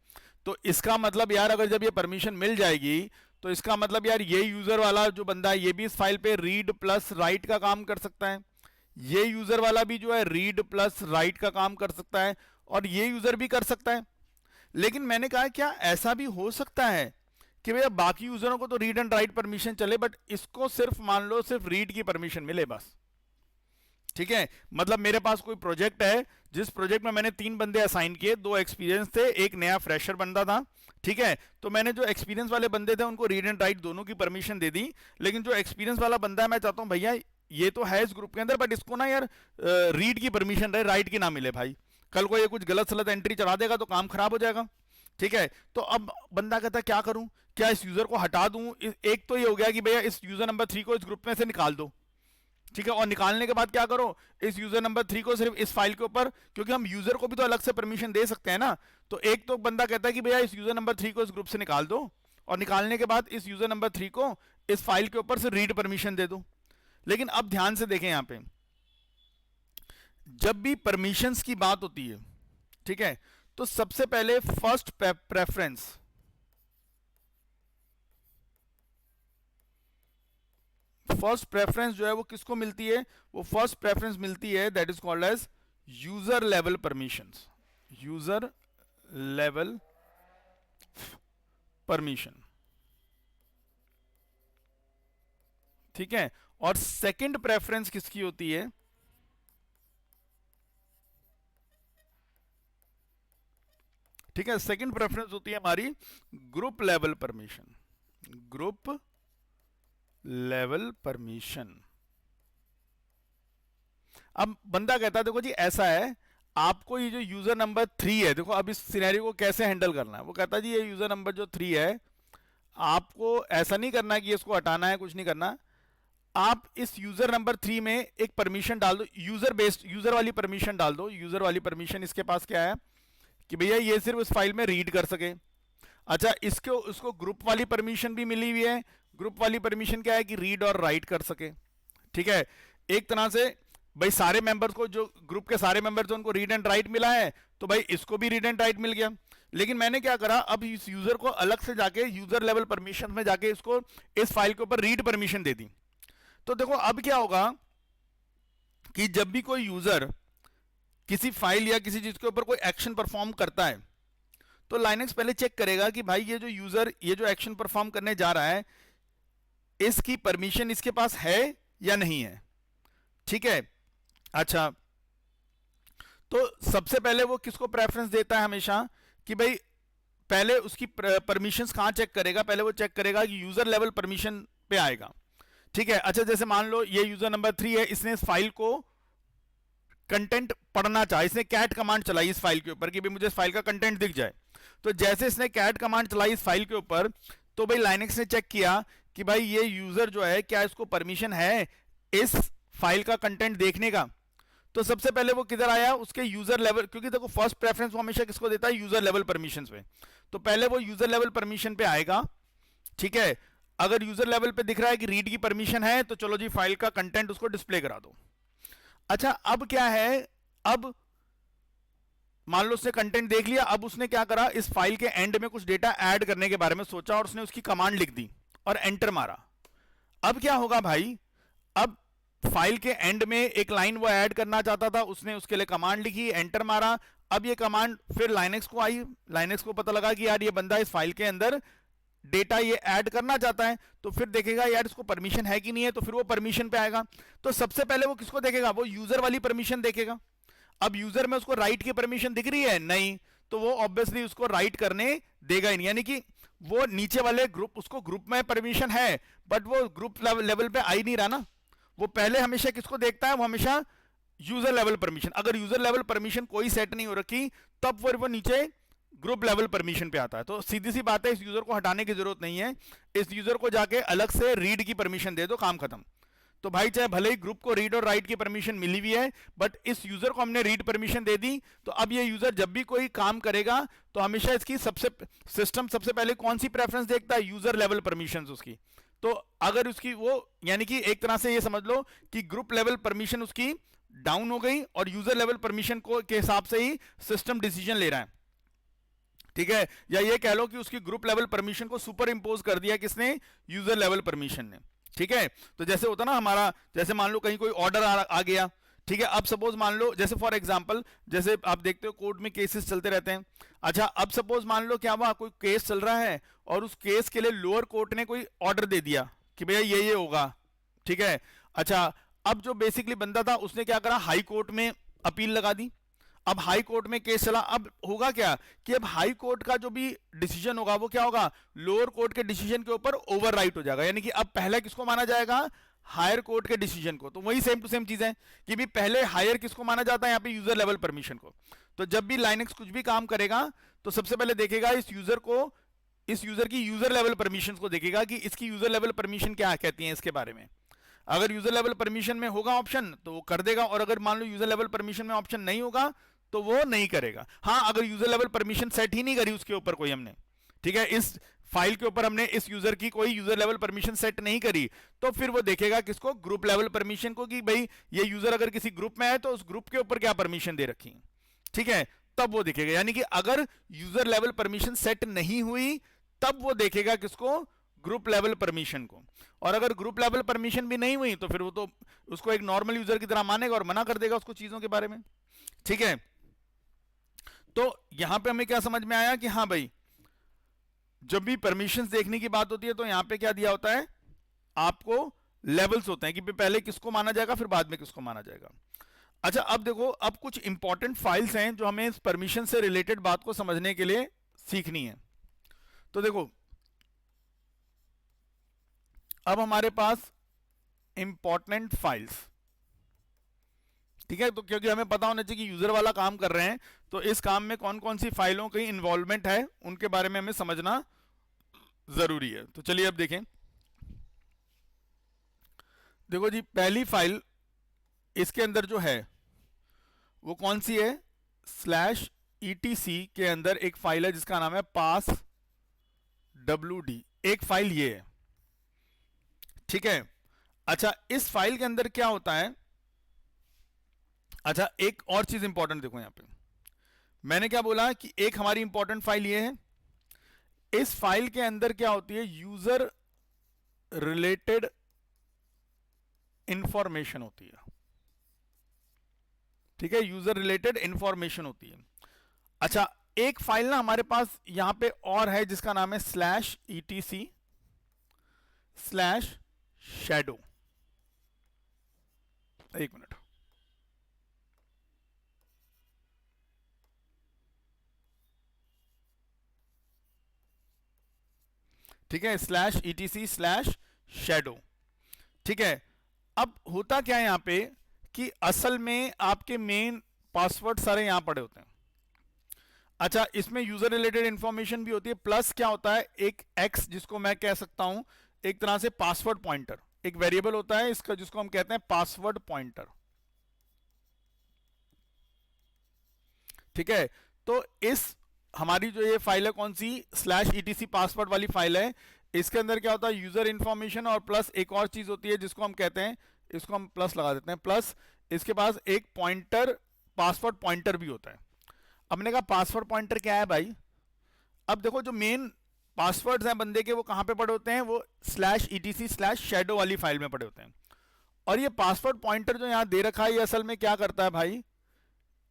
तो इसका मतलब यार अगर जब ये परमिशन मिल जाएगी तो इसका मतलब यार ये यूजर वाला जो बंदा है ये भी इस फाइल पे रीड प्लस राइट का काम कर सकता है, ये यूजर वाला भी जो है रीड प्लस राइट का काम कर सकता है, और ये यूजर भी कर सकता है। लेकिन मैंने कहा क्या ऐसा भी हो सकता है कि भैया बाकी यूजरों को तो रीड एंड राइट परमिशन चले बट इसको सिर्फ मान लो सिर्फ रीड की परमिशन मिले बस। ठीक है, मतलब मेरे पास कोई प्रोजेक्ट है जिस प्रोजेक्ट में मैंने 3 बंदे असाइन किए, 2 एक्सपीरियंस थे, एक नया फ्रेशर बंदा था। ठीक है, तो मैंने जो एक्सपीरियंस वाले बंदे थे उनको रीड एंड राइट दोनों की परमिशन दे दी, लेकिन जो एक्सपीरियंस वाला बंदा है मैं चाहता हूं भैया ये तो है इस ग्रुप के अंदर बट इसको ना यार रीड की परमिशन रहे, राइट की ना मिले भाई, कल को ये कुछ गलत सलत एंट्री चढ़ा देगा तो काम खराब हो जाएगा। ठीक है, तो अब बंदा कहता है क्या करूं, क्या इस यूजर को हटा दूं। एक तो ये हो गया कि भैया इस यूजर नंबर 3 को इस ग्रुप में से निकाल दो। ठीक है, और निकालने के बाद क्या करो, इस यूजर नंबर 3 को सिर्फ इस फाइल के ऊपर, क्योंकि हम यूजर को भी तो अलग से परमिशन दे सकते हैं ना, तो एक तो बंदा कहता है कि भैया इस यूजर नंबर 3 को इस ग्रुप से निकाल दो और निकालने के बाद इस यूजर नंबर 3 को इस फाइल के ऊपर से रीड परमिशन दे दो। लेकिन अब ध्यान से देखें यहां पे, जब भी परमिशंस की बात होती है, ठीक है, तो सबसे पहले फर्स्ट प्रेफरेंस जो है वो किसको मिलती है, वो फर्स्ट प्रेफरेंस मिलती है that is called as user level permissions, user level permission. ठीक है, और सेकंड प्रेफरेंस किसकी होती है, ठीक है, सेकंड प्रेफरेंस होती है हमारी group level permission, group level permission. अब बंदा कहता है देखो जी ऐसा है, आपको ये जो यूजर नंबर 3 है, देखो अब इस सिनेरियो को कैसे हैंडल करना है। वो कहता है जी ये यूजर नंबर जो 3 है, आपको ऐसा नहीं करना कि इसको हटाना है, कुछ नहीं करना, आप इस यूजर नंबर 3 में एक परमिशन डाल दो, यूजर बेस्ड, यूजर वाली परमिशन डाल दो। यूजर वाली परमिशन इसके पास क्या है कि भैया ये सिर्फ उस फाइल में रीड कर सके। अच्छा, उसको ग्रुप वाली परमिशन भी मिली हुई है। ग्रुप वाली परमिशन क्या है कि रीड और राइट कर सके। ठीक है, एक तरह से भाई सारे मेंबर्स को, जो ग्रुप के सारे मेंबर्स उनको रीड एंड राइट मिला है, तो भाई इसको भी रीड एंड राइट मिल गया। लेकिन मैंने क्या करा, अब इस यूजर को अलग से जाके यूजर लेवल परमिशन में जाके इसको इस फाइल के ऊपर रीड परमिशन दे दी। तो देखो अब क्या होगा कि जब भी कोई यूजर किसी फाइल या किसी चीज के ऊपर कोई एक्शन परफॉर्म करता है तो लाइनक्स पहले चेक करेगा कि भाई ये जो यूजर ये जो एक्शन परफॉर्म करने जा रहा है इसकी परमिशन इसके पास है या नहीं है। ठीक है, अच्छा तो सबसे पहले वो किसको प्रेफरेंस देता है हमेशा कि भाई पहले उसकी परमिशंस कहां चेक करेगा, पहले वो चेक करेगा कि यूजर लेवल परमिशन पे आएगा। ठीक है, अच्छा जैसे मान लो ये यूजर नंबर 3 है, इसने इस फाइल को कंटेंट पढ़ना चाहा, इसने कैट कमांड चलाई इस फाइल के ऊपर कि भाई मुझे इस फाइल का कंटेंट दिख जाए। तो जैसे इसने कैट कमांड चलाई इस फाइल के ऊपर तो भाई लाइनक्स ने चेक किया कि भाई ये यूजर जो है क्या इसको परमिशन है इस फाइल का कंटेंट देखने का। तो सबसे पहले वो किधर आया, उसके यूजर लेवल, क्योंकि देखो फर्स्ट प्रेफरेंस वो हमेशा किसको देता है, यूजर लेवल परमिशंस पे। तो पहले वो यूजर लेवल परमिशन पे आएगा। ठीक है, अगर यूजर लेवल पे दिख रहा है कि रीड की परमिशन है तो चलो जी फाइल का कंटेंट उसको डिस्प्ले करा दो। अच्छा अब क्या है, अब मान लो उसने कंटेंट देख लिया, अब उसने क्या करा, इस फाइल के एंड में कुछ डेटा ऐड करने के बारे में सोचा और उसने उसकी कमांड लिख दी और एंटर मारा। अब क्या होगा भाई, अब फाइल के एंड में एक लाइन वो ऐड करना चाहता था, उसने उसके लिए कमांड लिखी, एंटर मारा। अब ये कमांड फिर लाइनक्स को आई, लाइनक्स को पता लगा कि यार ये बंदा इस फाइल के अंदर डेटा ये ऐड करना चाहता है, तो फिर देखेगा यार इसको परमिशन है कि नहीं है, तो फिर वो परमिशन पे आएगा। तो सबसे पहले वो किसको देखेगा, वो यूजर वाली परमिशन देखेगा। अब यूजर में उसको राइट की परमिशन दिख रही है नहीं, तो वो ऑब्वियसली उसको राइट करने देगा ही नहीं, यानी कि वो नीचे वाले ग्रुप, उसको ग्रुप में परमिशन है बट वो ग्रुप लेवल पे आ ही नहीं रहा ना। वो पहले हमेशा किसको देखता है, वो हमेशा यूजर लेवल परमिशन। अगर यूजर लेवल परमिशन कोई सेट नहीं हो रखी तब वो नीचे ग्रुप लेवल परमिशन पे आता है। तो सीधी सी बात है, इस यूजर को हटाने की जरूरत नहीं है, इस यूजर को जाके अलग से रीड की परमिशन दे दो, काम खत्म। तो भाई चाहे भले ही ग्रुप को रीड और राइट की परमिशन मिली हुई है बट इस यूजर को हमने रीड परमिशन दे दी, तो अब ये यूजर जब भी कोई काम करेगा तो हमेशा इसकी सिस्टम सबसे पहले कौन सी प्रेफरेंस देखता है, यूजर लेवल परमिशन उसकी। तो अगर उसकी वो, यानी कि एक तरह से ये समझ लो कि ग्रुप लेवल परमिशन उसकी डाउन हो गई और यूजर लेवल परमिशन को के हिसाब से ही सिस्टम डिसीजन ले रहा है। ठीक है, या ये कह लो कि उसकी ग्रुप लेवल परमिशन को सुपर इंपोज कर दिया किसने, यूजर लेवल परमिशन ने। ठीक है, तो जैसे होता ना हमारा, जैसे मान लो कहीं कोई ऑर्डर आ गया, ठीक है, अब सपोज मान लो जैसे फॉर एग्जांपल जैसे आप देखते हो कोर्ट में केसेस चलते रहते हैं। अच्छा अब सपोज मान लो क्या हुआ, कोई केस चल रहा है और उस केस के लिए लोअर कोर्ट ने कोई ऑर्डर दे दिया कि भैया ये होगा। ठीक है, अच्छा अब जो बेसिकली बंदा था उसने क्या करा, हाई कोर्ट में अपील लगा दी। अब हाई कोर्ट में केस चला, अब होगा क्या कि अब हाई कोर्ट का जो भी डिसीजन होगा वो क्या होगा, लोअर कोर्ट के डिसीजन के ऊपर ओवरराइट हो जाएगा। यानी कि अब पहले किसको माना जाएगा, हायर कोर्ट के डिसीजन को। तो वही सेम टू सेम चीज है कि भी पहले हायर किसको माना जाता है, यहाँ पे यूजर लेवल परमिशन को। तो जब भी लाइनक्स कुछ भी काम करेगा तो सबसे पहले देखेगा इस यूजर को, इस यूजर की यूजर लेवल परमिशन को देखेगा कि इसकी यूजर लेवल परमिशन क्या कहती है इसके बारे में। अगर यूजर लेवल परमिशन में होगा ऑप्शन तो वो कर देगा, और अगर मान लो यूजर लेवल परमिशन में ऑप्शन नहीं होगा तो वो नहीं करेगा। हाँ, अगर यूजर लेवल परमिशन सेट ही नहीं करी उसके ऊपर कोई हमने, ठीक है, इस फाइल के ऊपर हमने इस यूजर की कोई यूजर लेवल परमिशन सेट नहीं करी, तो फिर वो देखेगा किसको, ग्रुप लेवल परमिशन को, कि भाई ये यूजर अगर किसी ग्रुप में है तो उस ग्रुप के ऊपर क्या परमिशन दे रखी है। ठीक है, तब वो देखेगा। यानी कि अगर यूजर लेवल परमिशन सेट नहीं हुई तब वो देखेगा किसको, ग्रुप लेवल परमिशन को। और अगर ग्रुप लेवल परमिशन भी नहीं हुई तो फिर वो तो उसको एक नॉर्मल यूजर की तरह मानेगा और मना कर देगा उसको चीजों के बारे में। ठीक है, तो यहां पे हमें क्या समझ में आया कि हाँ भाई जब भी परमिशंस देखने की बात होती है तो यहां पे क्या दिया होता है, आपको लेवल्स होते हैं कि पहले किसको माना जाएगा फिर बाद में किसको माना जाएगा। अच्छा अब देखो, अब कुछ इंपॉर्टेंट फाइल्स हैं जो हमें इस परमिशन से रिलेटेड बात को समझने के लिए सीखनी है। तो देखो अब हमारे पास इंपॉर्टेंट फाइल्स, ठीक है, तो क्योंकि हमें पता होना चाहिए कि यूजर वाला काम कर रहे हैं तो इस काम में कौन कौन सी फाइलों की इन्वॉल्वमेंट है उनके बारे में हमें समझना जरूरी है। तो चलिए अब देखें। देखो जी पहली फाइल इसके अंदर जो है वो कौन सी है, /etc के अंदर एक फाइल है जिसका नाम है pass wd, एक फाइल ये है। ठीक है, अच्छा इस फाइल के अंदर क्या होता है, अच्छा एक और चीज इंपॉर्टेंट देखो यहां पे, मैंने क्या बोला कि एक हमारी इंपॉर्टेंट फाइल ये है, इस फाइल के अंदर क्या होती है, यूजर रिलेटेड इंफॉर्मेशन होती है। ठीक है, यूजर रिलेटेड इंफॉर्मेशन होती है। अच्छा, एक फाइल ना हमारे पास यहां पे और है जिसका नाम है /etc/shadow। एक मिनट, ठीक है, /etc/shadow। ठीक है, अब होता क्या है यहां पे कि असल में आपके मेन पासवर्ड सारे यहां पड़े होते हैं। अच्छा, इसमें यूजर रिलेटेड इंफॉर्मेशन भी होती है, प्लस क्या होता है, एक एक्स जिसको मैं कह सकता हूं एक तरह से पासवर्ड पॉइंटर, एक वेरिएबल होता है इसका जिसको हम कहते हैं पासवर्ड पॉइंटर। ठीक है, तो इस हमारी जो ये फाइल है कौन सी, /etc पासवर्ड वाली फाइल है, इसके अंदर क्या होता है, यूजर इंफॉर्मेशन और प्लस एक और चीज होती है जिसको हम कहते हैं, इसको हम प्लस लगा देते हैं, प्लस इसके पास एक पॉइंटर, पासवर्ड पॉइंटर भी होता है। अब मैंने कहा पासवर्ड पॉइंटर क्या है भाई, अब देखो जो मेन पासवर्ड्स हैं बंदे के वो कहां पे पड़े होते हैं, वो /etc/shadow वाली फाइल में पड़े होते हैं। और ये पासवर्ड पॉइंटर जो यहां दे रखा है ये असल में क्या करता है भाई,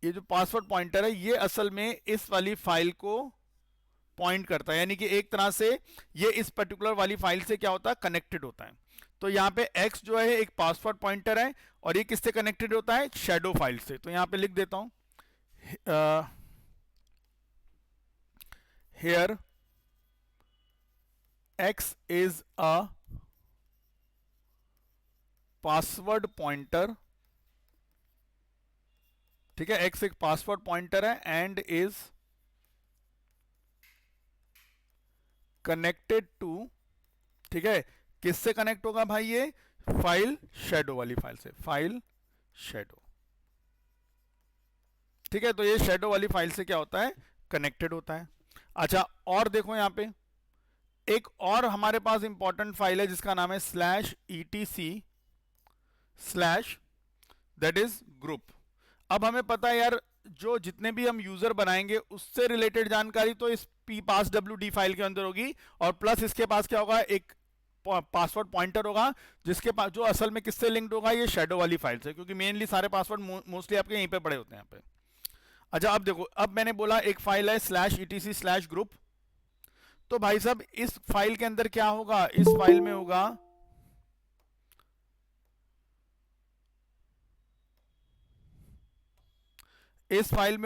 ये जो पासवर्ड पॉइंटर है ये असल में इस वाली फाइल को पॉइंट करता है, यानी कि एक तरह से ये इस पर्टिकुलर वाली फाइल से क्या होता है, कनेक्टेड होता है। तो यहां पे x जो है एक पासवर्ड पॉइंटर है और ये किससे कनेक्टेड होता है, शैडो फाइल से। तो यहां पे लिख देता हूं here x is a password pointer। ठीक है, x एक पासवर्ड पॉइंटर है एंड इज कनेक्टेड टू, ठीक है, किससे कनेक्ट होगा भाई, ये फाइल शैडो वाली फाइल से, फाइल शैडो। ठीक है, तो ये शैडो वाली फाइल से क्या होता है, कनेक्टेड होता है। अच्छा, और देखो यहां पे एक और हमारे पास इंपॉर्टेंट फाइल है जिसका नाम है /etc/ग्रुप। अब हमें पता है यार, जो जितने भी हम यूजर बनाएंगे उससे रिलेटेड जानकारी तो इस passwd फाइल के अंदर होगी, और प्लस इसके पास क्या होगा, एक पासवर्ड पॉइंटर होगा जिसके पास, जो असल में किससे लिंक्ड होगा, ये शैडो वाली फाइल से, क्योंकि मेनली सारे पासवर्ड मोस्टली आपके यहीं पे पड़े होते हैं यहाँ पे। अच्छा, अब देखो, अब मैंने बोला एक फाइल है /etc/ग्रुप, तो भाई साहब इस फाइल के अंदर क्या होगा, इस फाइल में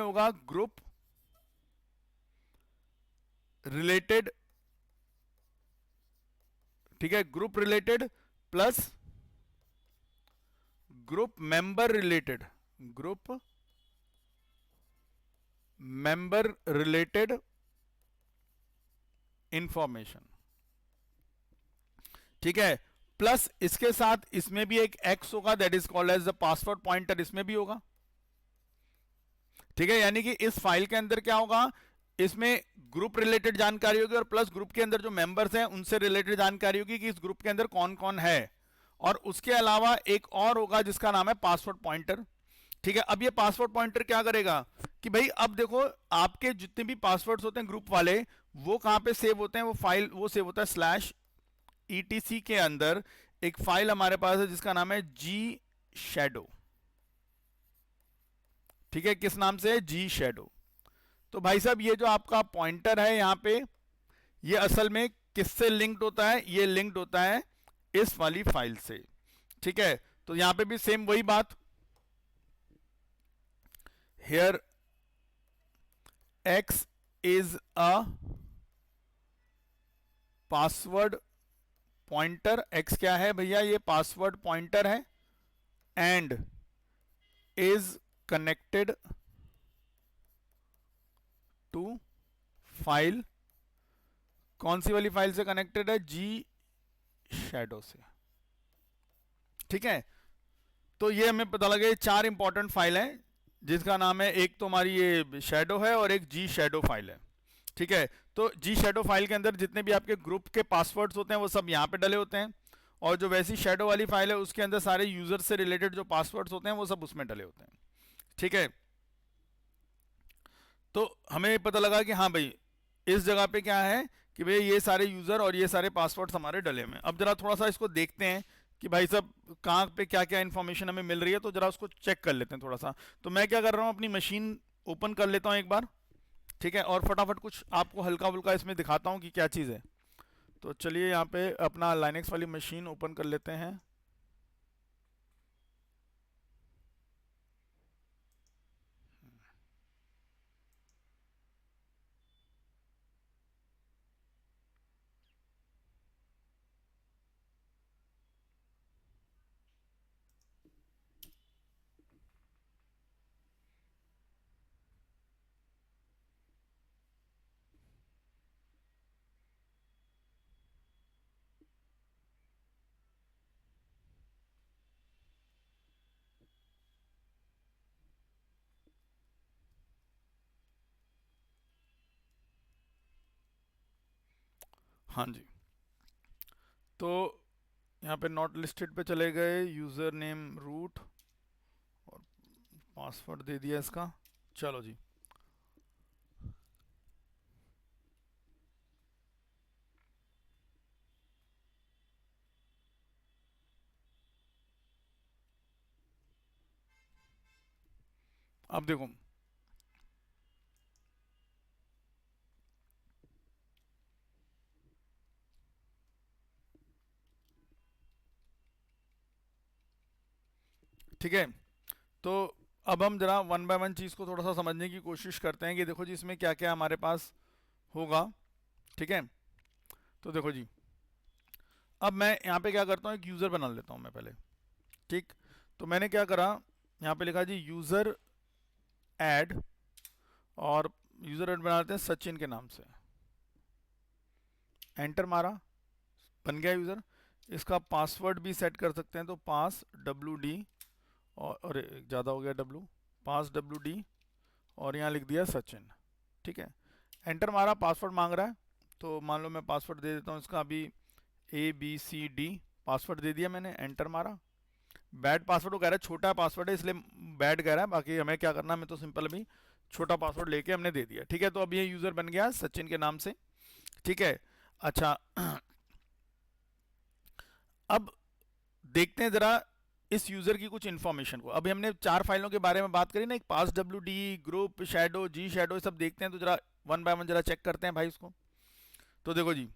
होगा ग्रुप रिलेटेड। ठीक है, group related plus group member related, group member related information. ठीक है, प्लस इसके साथ इसमें भी एक x होगा, that is called as the password pointer, इसमें भी होगा। ठीक है, यानी कि इस फाइल के अंदर क्या होगा, इसमें ग्रुप रिलेटेड जानकारी होगी और प्लस ग्रुप के अंदर जो मेंबर्स हैं उनसे रिलेटेड जानकारी होगी कि इस ग्रुप के अंदर कौन कौन है, और उसके अलावा एक और होगा जिसका नाम है पासवर्ड पॉइंटर। ठीक है, अब ये पासवर्ड पॉइंटर क्या करेगा कि भाई अब देखो आपके जितने भी पासवर्ड्स होते हैं ग्रुप वाले, वो कहां पे सेव होते हैं, वो फाइल वो सेव होता है /etc के अंदर। एक फाइल हमारे पास है जिसका नाम है gShadow। ठीक है, किस नाम से है, gShadow। तो भाई साहब ये जो आपका पॉइंटर है यहां पे, ये असल में किससे लिंक्ड होता है, ये लिंक्ड होता है इस वाली फाइल से। ठीक है, तो यहां पे भी सेम वही बात, here x is a password pointer, x क्या है भैया, ये पासवर्ड पॉइंटर है, and is connected to file, कौन सी वाली फाइल से कनेक्टेड है, gShadow से। ठीक है, तो ये हमें पता लगे 4 इंपॉर्टेंट फाइल हैं जिसका नाम है, एक तो हमारी ये शैडो है और एक gShadow फाइल है। ठीक है, तो gShadow फाइल के अंदर जितने भी आपके ग्रुप के पासवर्ड्स होते हैं वो सब यहाँ पे डले होते हैं, और जो वैसी शैडो वाली फाइल है उसके अंदर सारे यूजर से रिलेटेड जो पासवर्ड्स होते हैं वो सब उसमें डले होते हैं। ठीक है, तो हमें पता लगा कि हाँ भाई इस जगह पे क्या है कि भाई ये सारे यूज़र और ये सारे पासवर्ड्स हमारे डले हुए हैं। अब जरा थोड़ा सा इसको देखते हैं कि भाई साहब कहाँ पे क्या क्या इन्फॉर्मेशन हमें मिल रही है, तो जरा उसको चेक कर लेते हैं थोड़ा सा। तो मैं क्या कर रहा हूँ, अपनी मशीन ओपन कर लेता हूँ एक बार, ठीक है, और फटाफट कुछ आपको हल्का फुल्का इसमें दिखाता हूँ कि क्या चीज़ है। तो चलिए यहाँ पे अपना लाइनेक्स वाली मशीन ओपन कर लेते हैं। हाँ जी, तो यहाँ पे नॉट लिस्टेड पे चले गए, यूज़र नेम रूट और पासवर्ड दे दिया इसका। चलो जी, अब देखो ठीक है। तो अब हम जरा वन बाय वन चीज़ को थोड़ा सा समझने की कोशिश करते हैं कि देखो जी इसमें क्या क्या हमारे पास होगा, ठीक है। तो देखो जी, अब मैं यहाँ पे क्या करता हूँ, एक यूज़र बना लेता हूँ मैं पहले, ठीक। तो मैंने क्या करा, यहाँ पे लिखा जी यूज़र ऐड, और यूज़र ऐड बना लेते हैं सचिन के नाम से, एंटर मारा, बन गया यूज़र। इसका पासवर्ड भी सेट कर सकते हैं, तो पास WD, और अरे ज़्यादा हो गया W, पास WD, और यहाँ लिख दिया सचिन, ठीक है। एंटर मारा, पासवर्ड मांग रहा है, तो मान लो मैं पासवर्ड दे देता हूँ इसका अभी ABCD, पासवर्ड दे दिया मैंने, एंटर मारा। बैड पासवर्ड वो कह रहा है, छोटा पासवर्ड है इसलिए बैड कह रहा है, बाकी हमें क्या करना है, हमें तो सिंपल अभी छोटा पासवर्ड लेके हमने दे दिया, ठीक है। तो अब ये यूज़र बन गया सचिन के नाम से, ठीक है। अच्छा अब देखते हैं जरा इस यूज़र की कुछ इन्फॉर्मेशन को। अभी हमने 4 फाइलों के बारे में बात करी ना, एक पास WD, ग्रुप, शैडो, जी शैडो, सब देखते हैं। तो जरा वन बाय वन जरा चेक करते हैं भाई इसको। तो देखो जी,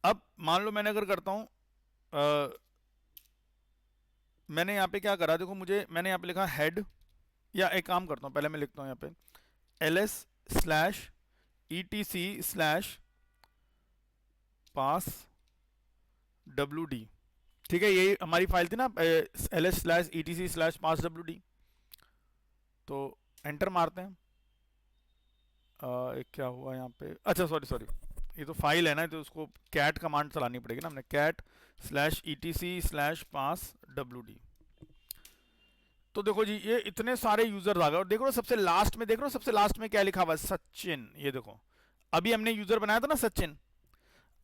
अब मान लो मैंने अगर करता हूँ, मैंने यहाँ पे क्या करा, देखो मुझे, मैंने यहाँ पे लिखा हेड, या एक काम करता हूँ पहले मैं लिखता हूँ यहाँ पे ls/etc/pass WD, ठीक है। ये हमारी फाइल थी ना ls/etc/pass WD। तो एंटर मारते हैं। एक क्या हुआ यहाँ पे, अच्छा सॉरी, ये तो फाइल है ना, तो उसको कैट कमांड चलानी पड़ेगी ना, हमने cat/etc/pass WD। तो देखो जी ये इतने सारे यूजर आ गए, और देखो सबसे लास्ट में, देख रहे हो सबसे लास्ट में क्या लिखा हुआ है, सचिन। ये देखो अभी हमने यूजर बनाया था ना सचिन।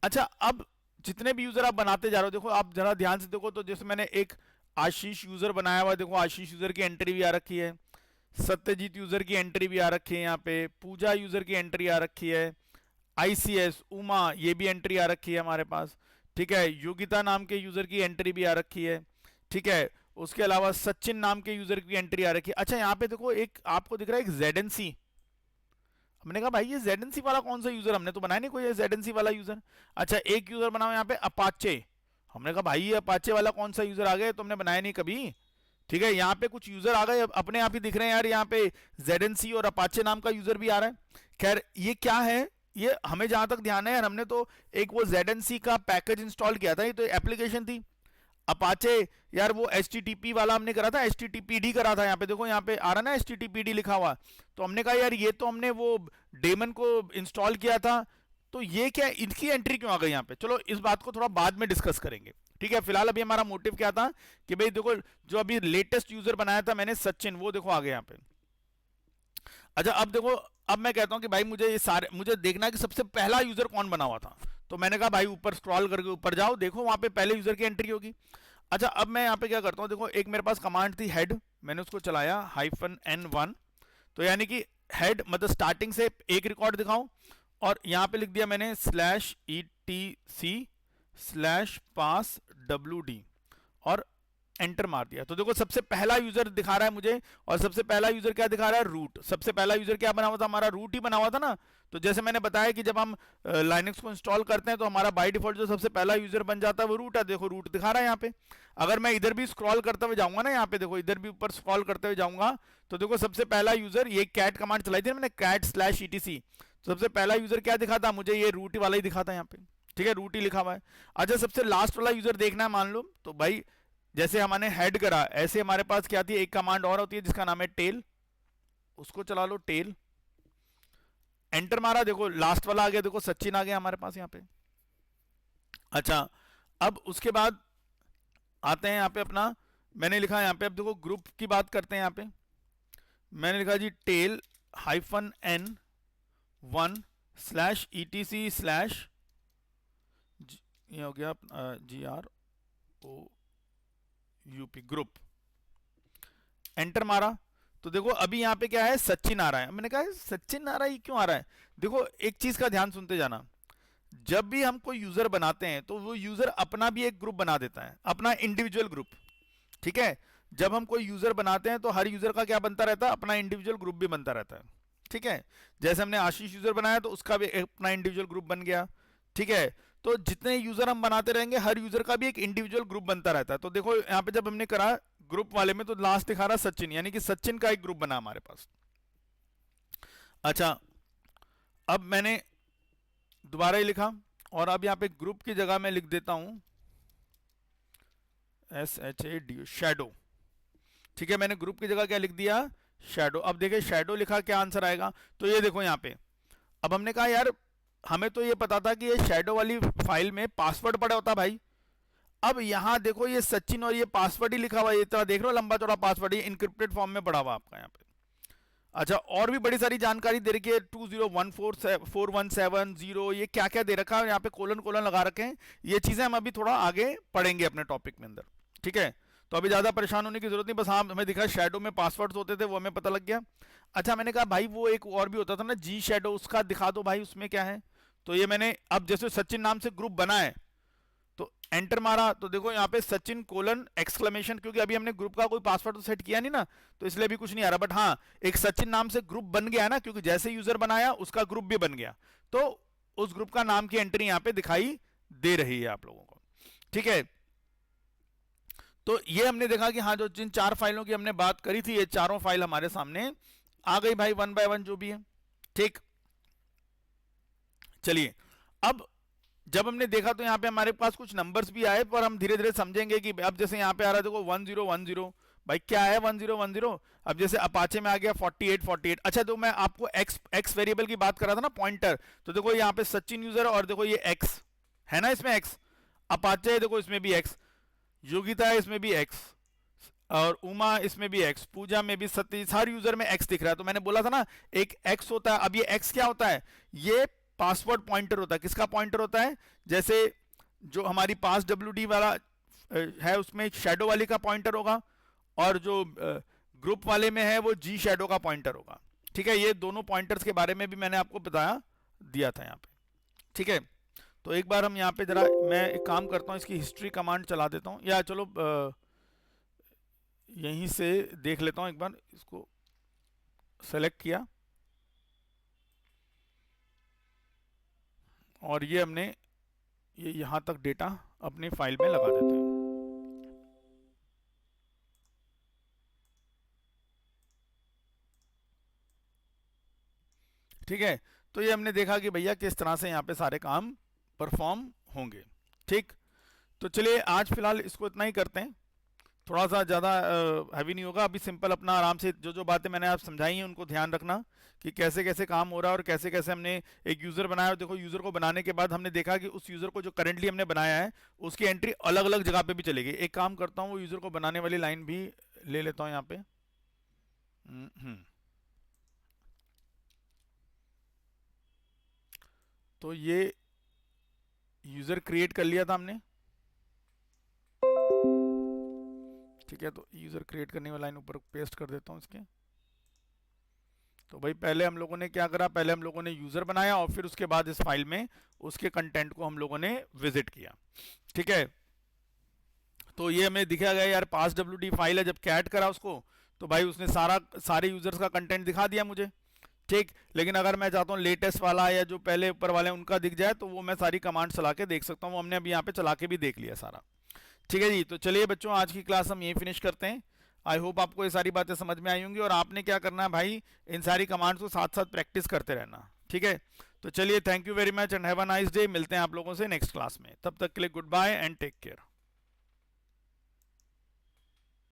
अच्छा, अब जितने भी यूजर आप बनाते जा रहे हो, देखो आप जरा ध्यान से देखो, तो जैसे मैंने एक आशीष यूजर बनाया हुआ है, देखो आशीष यूजर की एंट्री भी आ रखी है, सत्यजीत यूजर की एंट्री भी आ रखी है, यहाँ पे पूजा यूजर की एंट्री आ रखी है, ICS उमा ये भी एंट्री आ रखी है हमारे पास, ठीक है। योगिता नाम के यूजर की एंट्री भी आ रखी है, ठीक है। उसके अलावा सचिन नाम के यूजर की एंट्री आ रखी है। अच्छा, यहाँ पे देखो एक आपको दिख रहा है एक ZNC। हमने कहा भाई ये ZNC वाला कौन सा यूजर, हमने तो बनाया नहीं कोई ZNC वाला यूजर। अच्छा, एक यूजर बनाओ यहाँ पे अपाचे। हमने कहा भाई ये अपाचे वाला कौन सा यूजर आ गया, तो हमने बनाया नहीं कभी, ठीक है। यहाँ पे कुछ यूजर आ गए अपने आप ही दिख रहे हैं यार, यहाँ पे ZNC और अपाचे नाम का यूजर भी आ रहा है। खैर ये क्या है, ये हमें जहां तक ध्यान है यार, हमने तो एक वो ZNC का पैकेज इंस्टॉल किया था, ये तो एप्लीकेशन थी। अपाचे यार वो HTTP वाला हमने करा था, HTTPD करा था। यहाँ पे देखो, यहाँ पे आ रहा ना HTTPD लिखा हुआ, तो हमने कहा यार ये तो हमने वो डेमन को इंस्टॉल किया था, तो ये क्या, इनकी एंट्री क्यों आ गई यहाँ पे। चलो इस बात को थोड़ा बाद में डिस्कस करेंगे, ठीक है। फिलहाल अभी हमारा मोटिव क्या था कि भाई देखो जो अभी लेटेस्ट यूजर बनाया था मैंने सचिन, वो देखो आ गया यहाँ पे। अच्छा, अब देखो, अब मैं कहता हूं कि भाई मुझे ये सारे, मुझे देखना है कि सबसे पहला यूजर कौन बना हुआ था। तो मैंने कहा भाई ऊपर स्क्रॉल करके ऊपर जाओ, देखो वहां पे पहले यूजर की एंट्री होगी। अच्छा, अब मैं यहाँ पे क्या करता हूँ, देखो एक मेरे पास कमांड थी हेड, मैंने उसको चलाया -N1, तो यानी कि हेड मतलब स्टार्टिंग से एक रिकॉर्ड दिखाऊं, और यहां पे लिख दिया मैंने /etc/pass/wd और एंटर मार दिया। तो देखो सबसे पहला यूजर दिखा रहा है मुझे, और सबसे पहला यूजर क्या दिखा रहा है, रूट। सबसे पहला यूजर क्या बना हुआ था हमारा, रूट ही बना हुआ था ना। तो जैसे मैंने बताया कि जब हम लाइनक्स को इंस्टॉल करते हैं तो हमारा बाय डिफॉल्ट जो सबसे पहला यूजर बन जाता है वो रूट है। देखो रूट दिखा रहा है यहाँ पे। अगर मैं इधर भी स्क्रॉल करते हुए जाऊंगा ना, यहाँ पे देखो इधर भी ऊपर स्क्रॉल करते हुए जाऊंगा, तो देखो सबसे पहला यूजर, ये कैट कमांड चलाई थी ना मैंने, cat/etc। तो सबसे पहला यूजर क्या दिखा था मुझे, ये रूट वाला ही दिखा था यहाँ पे। ठीक है, रूट ही लिखा हुआ है। अच्छा, सबसे लास्ट वाला यूजर देखना है मान लो, तो भाई जैसे हमने हेड करा, ऐसे हमारे पास क्या थी, एक कमांड और होती है जिसका नाम है टेल। उसको चला लो, टेल। एंटर मारा, देखो लास्ट वाला आ गया, देखो सचिन आ गया हमारे पास यहाँ पे। अच्छा, अब उसके बाद आते हैं यहाँ पे अपना, मैंने लिखा यहाँ पे, अब देखो ग्रुप की बात करते हैं यहाँ पे। मैंने लिखा जी टेल -n1/etc/ ये हो गया GROUP ग्रुप। एंटर मारा, तो देखो अभी यहाँ पे क्या है, सचिन आ रहा है। मैंने कहा सचिन आ रहा है, ये क्यों आ रहा है। देखो एक चीज का ध्यान सुनते जाना, जब भी हम कोई यूजर बनाते हैं तो वो यूजर अपना भी एक ग्रुप बना देता है, अपना इंडिविजुअल ग्रुप। ठीक है, जब हम कोई यूजर बनाते हैं तो हर यूजर का क्या बनता रहता है, अपना इंडिविजुअल ग्रुप भी बनता रहता है। ठीक है, जैसे हमने आशीष यूजर बनाया तो उसका भी अपना इंडिविजुअल ग्रुप बन गया। ठीक है, तो जितने यूजर हम बनाते रहेंगे हर यूजर का भी एक इंडिविजुअल ग्रुप बनता रहता है। तो देखो यहाँ पे जब हमने करा ग्रुप वाले में, तो लास्ट दिखा रहा सचिन, यानी कि सचिन का एक ग्रुप बना हमारे पास। अच्छा, अब मैंने दोबारा ही लिखा, और अब यहाँ पे ग्रुप की जगह मैं लिख देता हूं SHADO, शैडो। ठीक है, मैंने ग्रुप की जगह क्या लिख दिया, शैडो। अब देखिए शैडो लिखा, क्या आंसर आएगा, तो ये देखो यहाँ पे। अब हमने कहा यार हमें तो ये पता था कि ये शैडो वाली फाइल में पासवर्ड पड़ा होता भाई। अब यहां देखो ये सचिन और ये पासवर्ड ही लिखा हुआ है, इतना देख रहे हो लंबा चौड़ा पासवर्ड, ये इनक्रिप्टेड फॉर्म में पड़ा हुआ आपका यहाँ पे। अच्छा, और भी बड़ी सारी जानकारी दे रखी है, 20144170, ये क्या क्या दे रखा है यहाँ पे, कोलन कोलन लगा रखे हैं। ये चीजें हम अभी थोड़ा आगे पढ़ेंगे अपने टॉपिक में अंदर। ठीक है, तो अभी ज्यादा परेशान होने की जरूरत नहीं, बस हाँ हमें दिखा शैडो में पासवर्ड्स होते थे, वो हमें पता लग गया। अच्छा, मैंने कहा भाई वो एक और भी होता था ना जी शैडो, उसका दिखा दो भाई, उसमें क्या है। तो ये मैंने, अब जैसे सचिन नाम से ग्रुप बना है तो एंटर मारा, तो देखो यहाँ पे सचिन कोलन एक्सक्लेमेशन, क्योंकि अभी हमने ग्रुप का कोई पासवर्ड तो सेट किया नहीं ना, तो इसलिए भी कुछ नहीं आ रहा। बट हाँ, एक सचिन नाम से ग्रुप बन गया ना, क्योंकि जैसे यूजर बनाया उसका ग्रुप भी बन गया, तो उस ग्रुप का नाम की एंट्री यहाँ पे दिखाई दे रही है आप लोगों को। ठीक है, तो ये हमने देखा कि हाँ, जो जिन 4 फाइलों की हमने बात करी थी, ये चारों फाइल हमारे सामने आ गई भाई, 1 बाय 1 जो भी है। ठीक, चलिए अब जब हमने देखा तो यहाँ पे हमारे पास कुछ नंबर्स भी आए, पर हम धीरे धीरे समझेंगे कि अब जैसे यहाँ पे आ रहा है देखो 1010, भाई क्या है 1010। अब जैसे अपाचे में आ गया 4848। अच्छा, तो मैं आपको एक्स वेरिएबल की बात कर रहा था ना, पॉइंटर। तो देखो यहाँ पे सचिन यूजर, और देखो ये एक्स है ना, इसमें एक्स। अपाचे है देखो, इसमें भी एक्स। योगिता है, इसमें भी एक्स। और उमा, इसमें भी एक्स। पूजा में भी, सतीश, हर यूजर में एक्स दिख रहा है। तो मैंने बोला था ना एक एक्स होता है। अब ये एक्स क्या होता है, ये पासवर्ड पॉइंटर होता है। किसका पॉइंटर होता है, जैसे जो हमारी पास WD वाला है उसमें शैडो वाली का पॉइंटर होगा, और जो ग्रुप वाले में है वो जी शैडो का पॉइंटर होगा। ठीक है, ये दोनों पॉइंटर्स के बारे में भी मैंने आपको बताया दिया था यहाँ पे। ठीक है, तो एक बार हम यहाँ पे जरा, मैं एक काम करता हूँ, इसकी हिस्ट्री कमांड चला देता हूँ, या चलो यहीं से देख लेता हूँ एक बार। इसको सेलेक्ट किया, और ये हमने ये यहां तक डेटा अपनी फाइल में लगा देते हैं। ठीक है, तो ये हमने देखा कि भैया किस तरह से यहाँ पे सारे काम परफॉर्म होंगे। ठीक, तो चलिए आज फिलहाल इसको इतना ही करते हैं, थोड़ा सा ज़्यादा हैवी नहीं होगा। अभी सिंपल अपना आराम से जो जो बातें मैंने आप समझाई हैं उनको ध्यान रखना कि कैसे कैसे काम हो रहा है, और कैसे कैसे हमने एक यूज़र बनाया। और देखो यूज़र को बनाने के बाद हमने देखा कि उस यूज़र को जो करेंटली हमने बनाया है उसकी एंट्री अलग अलग जगह पे भी चलेगी। एक काम करता हूँ, वो यूज़र को बनाने वाली लाइन भी ले लेता हूँ यहाँ पे। तो ये यूज़र क्रिएट कर लिया था हमने। ठीक है, तो यूज़र क्रिएट करने वाली लाइन ऊपर पेस्ट कर देता हूँ इसके। तो भाई पहले हम लोगों ने क्या करा, पहले हम लोगों ने यूज़र बनाया और फिर उसके बाद इस फाइल में उसके कंटेंट को हम लोगों ने विजिट किया। ठीक है, तो ये हमें दिखा गया यार पास wd फाइल है, जब कैट करा उसको तो भाई उसने सारे यूजर्स का कंटेंट दिखा दिया मुझे। ठीक, लेकिन अगर मैं चाहता हूँ लेटेस्ट वाला या जो पहले ऊपर वाले हैं उनका दिख जाए तो वो मैं सारी कमांड चला के देख सकता हूँ। वो हमने अभी यहाँ पे चला के भी देख लिया सारा। ठीक है जी, तो चलिए बच्चों आज की क्लास हम यहीं फिनिश करते हैं। आई होप आपको ये सारी बातें समझ में आई होंगी और आपने क्या करना है भाई, इन सारी कमांड्स को साथ साथ प्रैक्टिस करते रहना। ठीक है, तो चलिए thank you very much and have a nice day. मिलते हैं आप लोगों से नेक्स्ट क्लास में, तब तक के लिए goodbye and take care.